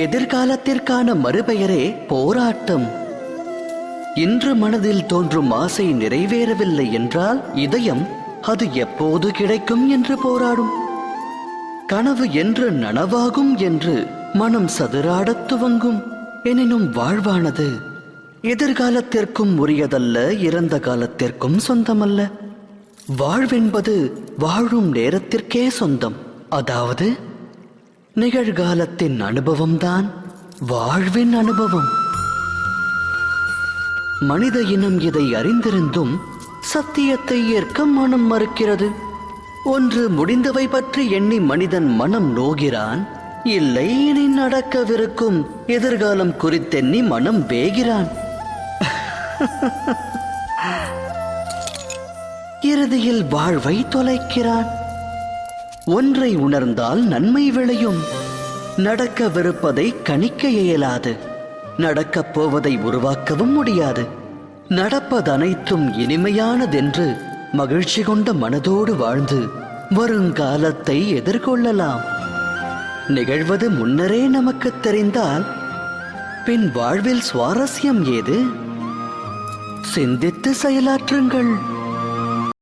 எதிர்காலத்திற்கான மறுபெயரே போராட்டம். இன்று மனதில் தோன்றும் ஆசை நிறைவேறவில்லை என்றால் இதயம் அது எப்போது கிடைக்கும் என்று போராடும். கனவு என்று நனவாகும் என்று மனம் சதுராடத் துவங்கும். எனினும் வாழ்வானது எதிர்காலத்திற்கும் உரியதல்ல, இறந்த காலத்திற்கும் சொந்தமல்ல. வாழ்வென்பது வாழும் நேரத்திற்கே சொந்தம். அதாவது நிகழ்காலத்தின் அனுபவம்தான் வாழ்வின் அனுபவம். மனித இனம் இதை அறிந்திருந்தும் சத்தியத்தை ஏற்க மனம் மறுக்கிறது. ஒன்று முடிந்தவை பற்றி எண்ணி மனிதன் மனம் நோகிறான், இல்லை இனி நடக்கவிருக்கும் எதிர்காலம் குறித்தெண்ணி மனம் வேகிறான். இறுதியில் வாழ்வை தொலைக்கிறான். ஒன்றை உணர்ந்தால் நன்மை விளையும். நடக்கவிருப்பதை கணிக்க இயலாது, நடக்கப் போவதை உருவாக்கவும் முடியாது. நடப்பதனைத்தும் இனிமையானதென்று மகிழ்ச்சி கொண்ட மனதோடு வாழ்ந்து வருங்காலத்தை எதிர்கொள்ளலாம். நிகழ்வது முன்னரே நமக்கு தெரிந்தால் பின் வாழ்வில் சுவாரஸ்யம் ஏது? சிந்தித்து செயலாற்றுங்கள்.